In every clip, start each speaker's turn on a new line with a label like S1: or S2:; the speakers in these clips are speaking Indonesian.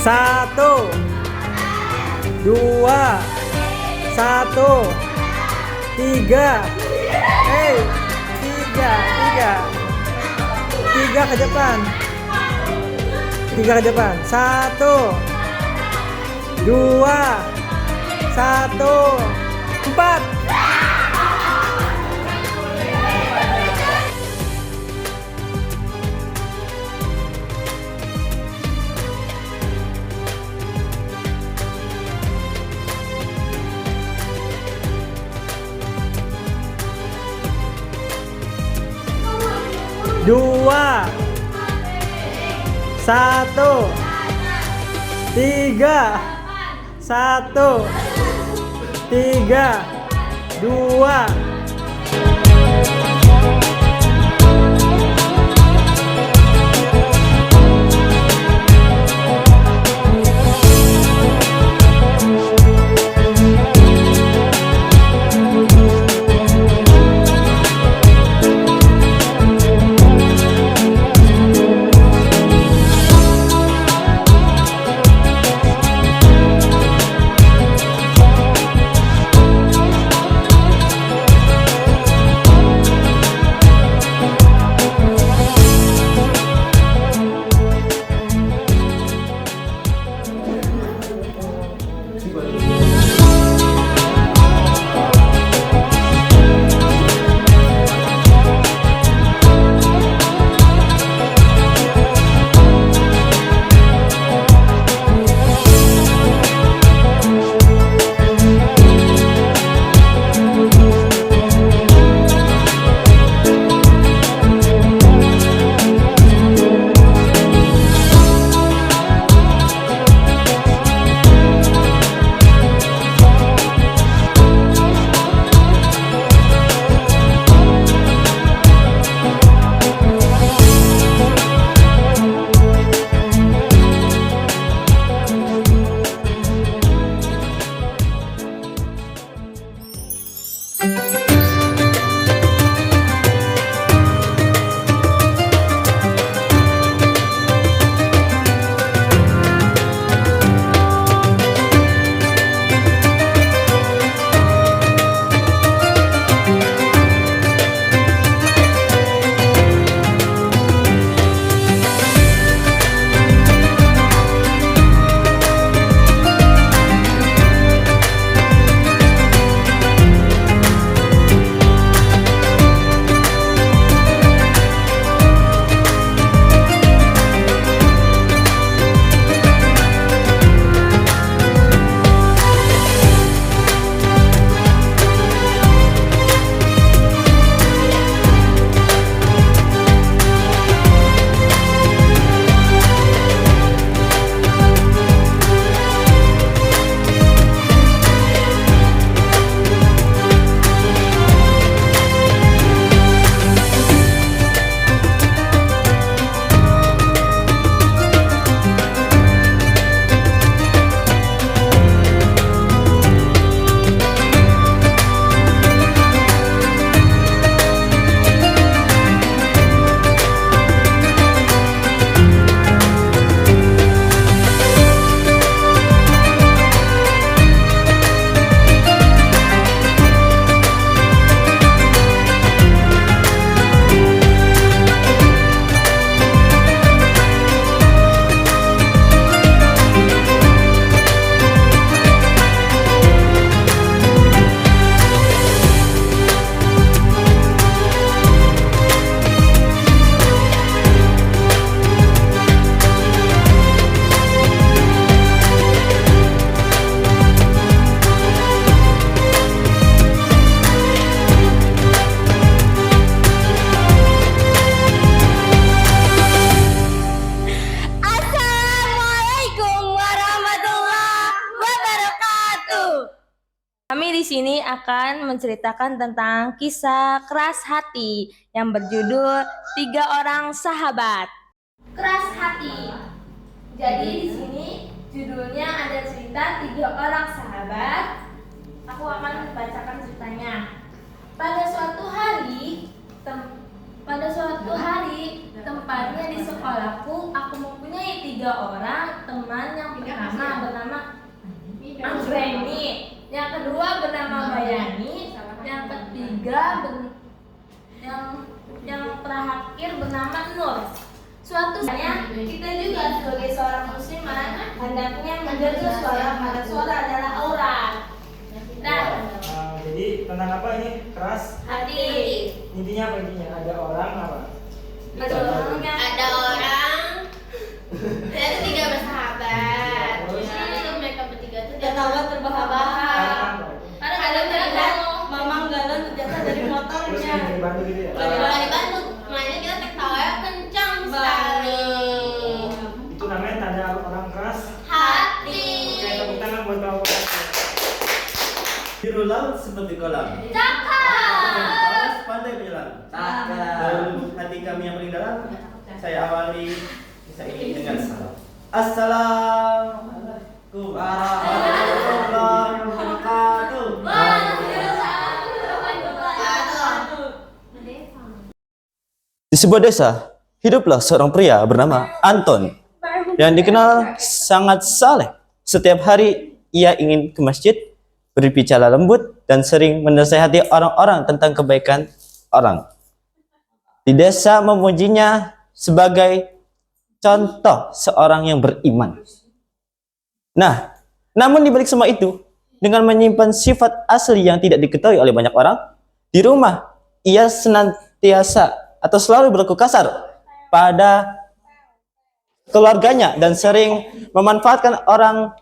S1: Satu, dua, satu, tiga. Tiga ke depan. Tiga ke depan. Satu, dua, satu, empat. Dua, satu, tiga, satu, tiga, dua.
S2: Kami di sini akan menceritakan tentang kisah keras hati yang berjudul 3 Orang Sahabat. Keras hati. Jadi di sini judulnya ada cerita 3 orang sahabat. Aku akan membacakan ceritanya. Pada suatu hari, tepatnya di sekolahku, aku mempunyai 3 orang teman yang yang terakhir bernama Nur. Suatu saatnya kita juga sebagai seorang muslimah hendaknya menjaga pada suara adalah aurat.
S1: Jadi tentang apa ini? Keras
S2: Hati.
S1: intinya apa intinya? Ada orang apa?
S2: Ada orang. Itu tiga bersahabat. Itu mereka bertiga itu terbahak-bahak. Karena Mamang Galon ternyata dari
S1: Terus
S2: motornya.
S1: yang dibantu gitu ya?
S2: Dibantu, makanya kita ketawa kencang sekali.
S1: Itu namanya tanda orang keras.
S2: Hati.
S1: Oke, tepuk tangan buat kamu.
S3: Biru laut seperti kolam.
S2: Cakap.
S3: Pandai menyelam. Dalam hati kami yang paling dalam, saya awali kisah ini dengan salam. Assalamualaikum warahmatullahi wabarakatuh. Di sebuah desa, hiduplah seorang pria bernama Anton yang dikenal sangat saleh. Setiap hari ia ingin ke masjid, berbicara lembut, dan sering menasihati orang-orang tentang kebaikan orang. Di desa memujinya sebagai contoh seorang yang beriman. Nah, namun di balik semua itu, dengan menyimpan sifat asli yang tidak diketahui oleh banyak orang, di rumah ia senantiasa atau selalu berlaku kasar pada keluarganya dan sering memanfaatkan orang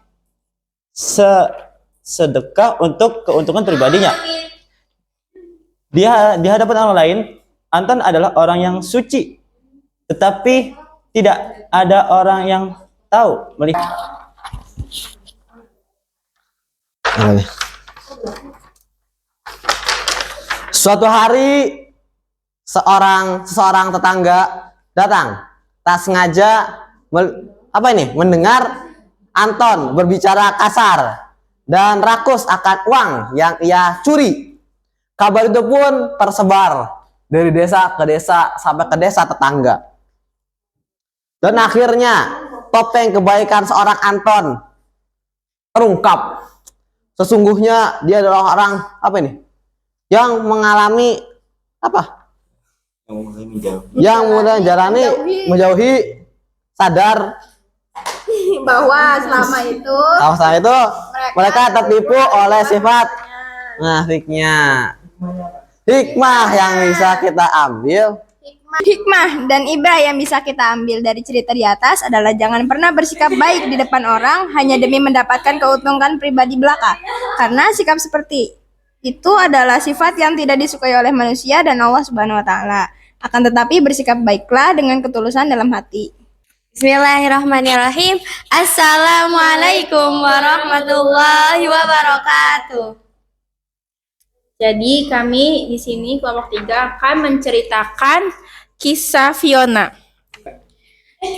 S3: sedekah untuk keuntungan pribadinya. Di hadapan orang lain, Anton adalah orang yang suci, tetapi tidak ada orang yang tahu melihat.
S4: Suatu hari seorang tetangga datang, tak sengaja mendengar Anton berbicara kasar dan rakus akan uang yang ia curi. Kabar itu pun tersebar dari desa ke desa sampai ke desa tetangga. Dan akhirnya topeng kebaikan seorang Anton terungkap. Sesungguhnya dia adalah orang yang mengalami yang mulai menjauhi sadar
S5: bahwa selama itu
S4: mereka tertipu oleh sifat munafiknya. Hikmah yang bisa kita ambil
S5: hikmah dan ibrah yang bisa kita ambil dari cerita di atas adalah jangan pernah bersikap baik di depan orang hanya demi mendapatkan keuntungan pribadi belaka, karena sikap seperti itu adalah sifat yang tidak disukai oleh manusia dan Allah Subhanahu wa taala. Akan tetapi bersikap baiklah dengan ketulusan dalam hati.
S2: Bismillahirrahmanirrahim. Assalamualaikum warahmatullahi wabarakatuh.
S6: Jadi kami di sini kelompok 3 akan menceritakan kisah Fiona.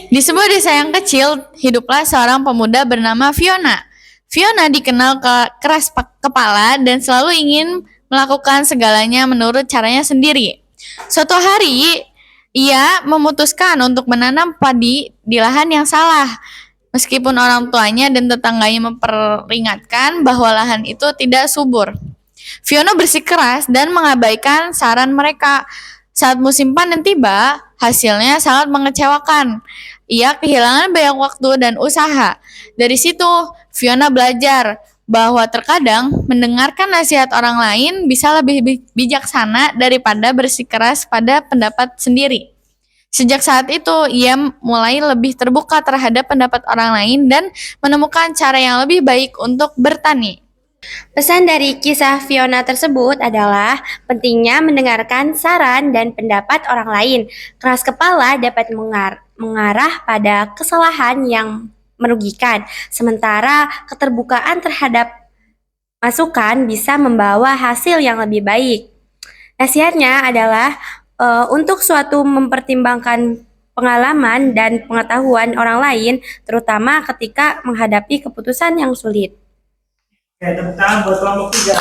S7: Di sebuah desa yang kecil, hiduplah seorang pemuda bernama Fiona. Fiona dikenal keras kepala dan selalu ingin melakukan segalanya menurut caranya sendiri. Suatu hari, ia memutuskan untuk menanam padi di lahan yang salah. Meskipun orang tuanya dan tetangganya memperingatkan bahwa lahan itu tidak subur. Fiona bersikeras dan mengabaikan saran mereka. Saat musim panen tiba, hasilnya sangat mengecewakan. Ia kehilangan banyak waktu dan usaha. Dari situ, Fiona belajar bahwa terkadang mendengarkan nasihat orang lain bisa lebih bijaksana daripada bersikeras pada pendapat sendiri. Sejak saat itu, ia mulai lebih terbuka terhadap pendapat orang lain dan menemukan cara yang lebih baik untuk bertani.
S2: Pesan dari kisah Fiona tersebut adalah pentingnya mendengarkan saran dan pendapat orang lain. Keras kepala dapat mengarah pada kesalahan yang merugikan, sementara keterbukaan terhadap masukan bisa membawa hasil yang lebih baik. Nasihatnya adalah untuk suatu mempertimbangkan pengalaman dan pengetahuan orang lain, terutama ketika menghadapi keputusan yang sulit.
S1: Oke, tepuk tangan buat kelompok 3.